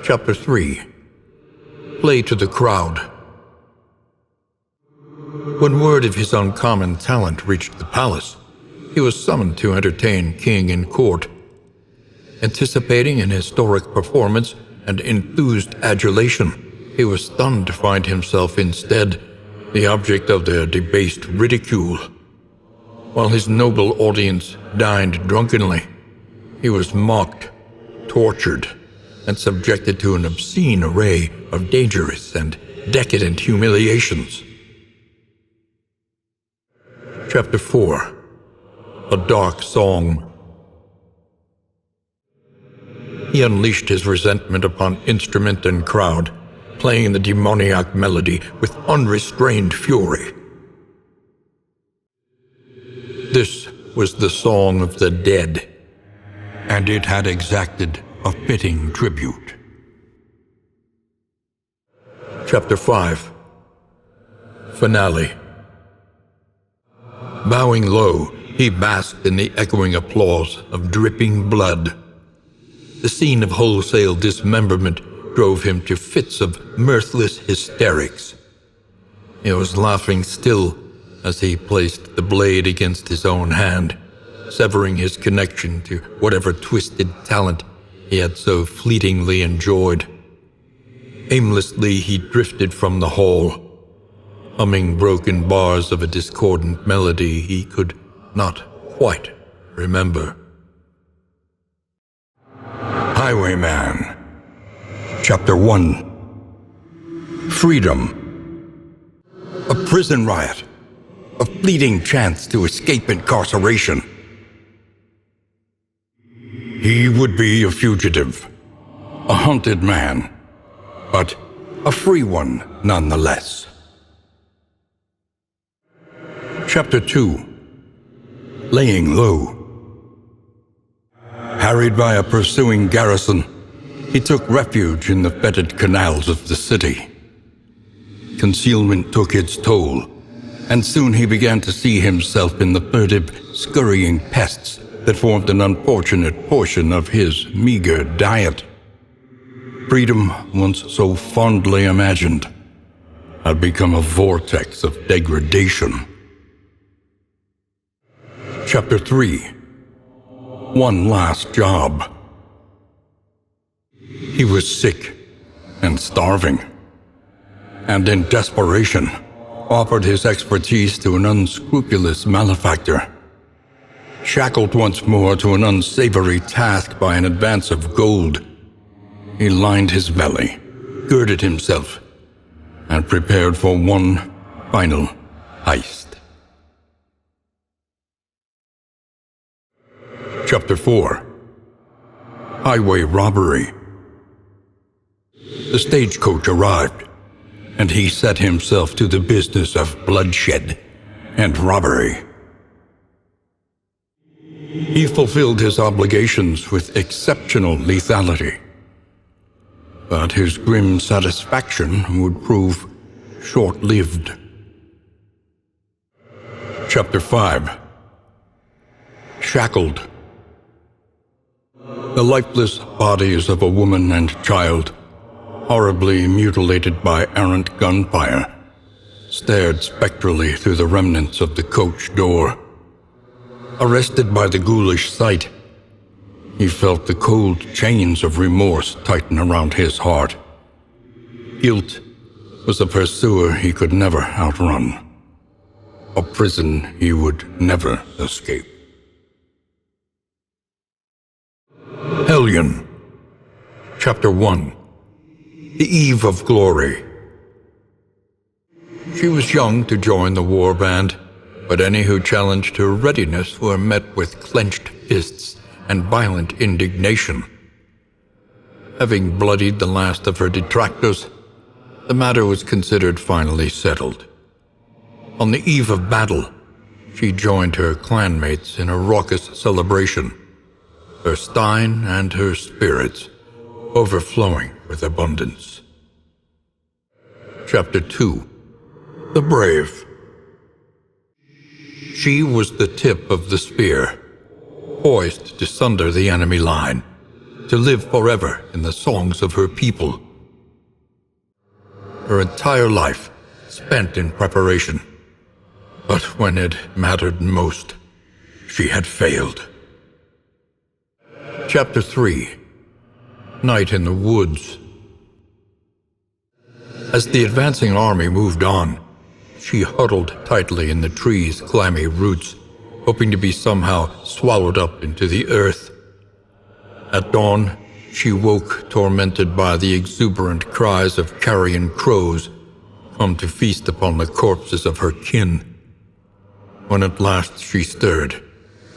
Chapter 3. Play to the crowd. When word of his uncommon talent reached the palace, he was summoned to entertain king and court. Anticipating an historic performance and enthused adulation, he was stunned to find himself instead the object of their debased ridicule. While his noble audience dined drunkenly, he was mocked, tortured, and subjected to an obscene array of dangerous and decadent humiliations. Chapter 4. A Dark Song. He unleashed his resentment upon instrument and crowd, playing the demoniac melody with unrestrained fury. This was the song of the dead, and it had exacted a fitting tribute. Chapter 5. Finale. Bowing low, he basked in the echoing applause of dripping blood. The scene of wholesale dismemberment drove him to fits of mirthless hysterics. He was laughing still as he placed the blade against his own hand, severing his connection to whatever twisted talent he had so fleetingly enjoyed. Aimlessly he drifted from the hall, humming broken bars of a discordant melody he could not quite remember. Highwayman. Chapter 1. Freedom. A prison riot. A fleeting chance to escape incarceration. He would be a fugitive, a hunted man, but a free one nonetheless. Chapter 2. Laying low. Harried by a pursuing garrison, he took refuge in the fetid canals of the city. Concealment took its toll, and soon he began to see himself in the furtive, scurrying pests that formed an unfortunate portion of his meager diet. Freedom, once so fondly imagined, had become a vortex of degradation. Chapter 3. One last job. He was sick and starving, and in desperation offered his expertise to an unscrupulous malefactor. Shackled once more to an unsavory task by an advance of gold, he lined his belly, girded himself, and prepared for one final heist. Chapter 4. Highway Robbery. The stagecoach arrived, and he set himself to the business of bloodshed and robbery. He fulfilled his obligations with exceptional lethality, but his grim satisfaction would prove short-lived. Chapter 5. Shackled. The lifeless bodies of a woman and child, horribly mutilated by errant gunfire, stared spectrally through the remnants of the coach door. Arrested by the ghoulish sight, he felt the cold chains of remorse tighten around his heart. Guilt was a pursuer he could never outrun, a prison he would never escape. Hellion. Chapter 1. The Eve of Glory. She was young to join the war band, but any who challenged her readiness were met with clenched fists and violent indignation. Having bloodied the last of her detractors, the matter was considered finally settled. On the eve of battle, she joined her clanmates in a raucous celebration, her stein and her spirits overflowing with abundance. Chapter 2. The Brave. She was the tip of the spear, poised to sunder the enemy line, to live forever in the songs of her people. Her entire life spent in preparation, but when it mattered most, she had failed. Chapter 3. Night in the Woods. As the advancing army moved on, she huddled tightly in the tree's clammy roots, hoping to be somehow swallowed up into the earth. At dawn, she woke tormented by the exuberant cries of carrion crows, come to feast upon the corpses of her kin. When at last she stirred,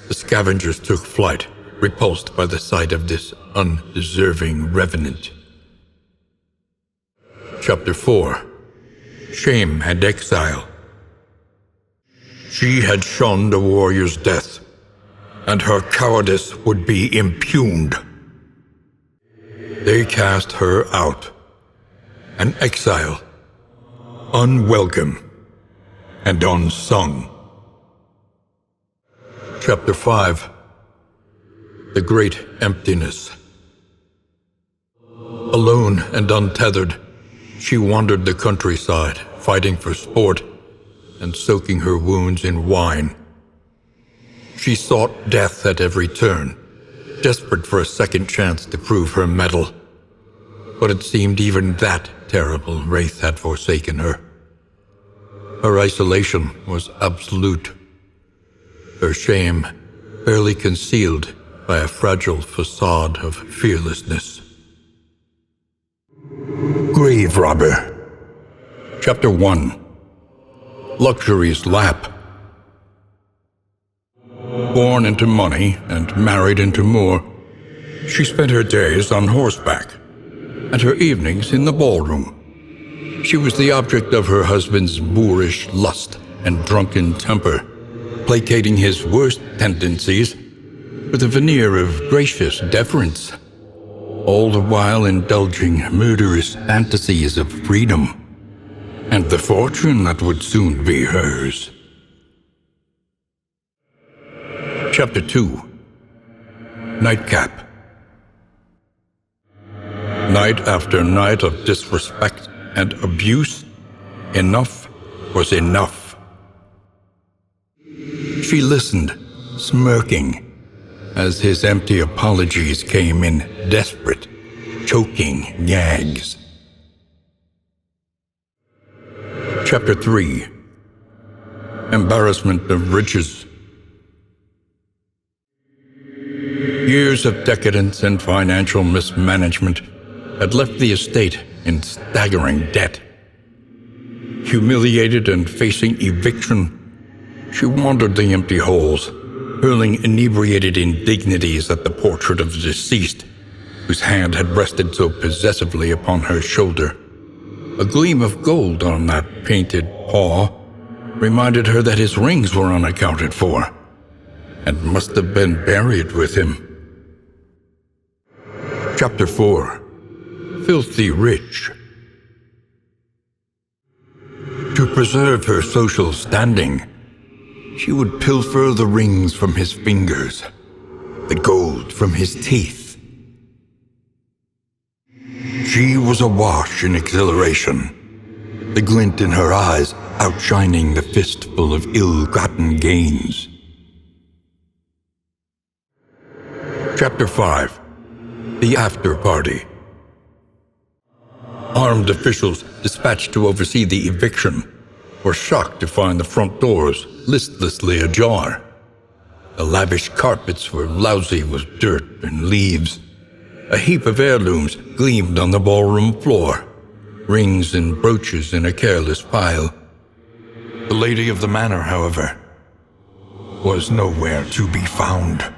the scavengers took flight, repulsed by the sight of this undeserving revenant. Chapter 4. Shame and Exile. She had shunned a warrior's death, and her cowardice would be impugned. They cast her out, an exile, unwelcome and unsung. Chapter 5. The Great Emptiness. Alone and untethered, she wandered the countryside, fighting for sport and soaking her wounds in wine. She sought death at every turn, desperate for a second chance to prove her mettle. But it seemed even that terrible wraith had forsaken her. Her isolation was absolute, her shame barely concealed by a fragile facade of fearlessness. Grave Robber. Chapter 1. Luxury's Lap. Born into money and married into more, she spent her days on horseback and her evenings in the ballroom. She was the object of her husband's boorish lust and drunken temper, placating his worst tendencies with a veneer of gracious deference, all the while indulging murderous fantasies of freedom and the fortune that would soon be hers. Chapter 2. Nightcap. Night after night of disrespect and abuse, Enough was enough. She listened, smirking, as his empty apologies came in desperate, choking gags. Chapter 3. Embarrassment of riches. Years of decadence and financial mismanagement had left the estate in staggering debt. Humiliated and facing eviction, she wandered the empty halls, hurling inebriated indignities at the portrait of the deceased, whose hand had rested so possessively upon her shoulder. A gleam of gold on that painted paw reminded her that his rings were unaccounted for, and must have been buried with him. Chapter 4. Filthy Rich. To preserve her social standing, she would pilfer the rings from his fingers, the gold from his teeth. She was awash in exhilaration, the glint in her eyes outshining the fistful of ill-gotten gains. Chapter 5. The After Party. Armed officials dispatched to oversee the eviction were shocked to find the front doors listlessly ajar. The lavish carpets were lousy with dirt and leaves. A heap of heirlooms gleamed on the ballroom floor, rings and brooches in a careless pile. The lady of the manor, however, was nowhere to be found.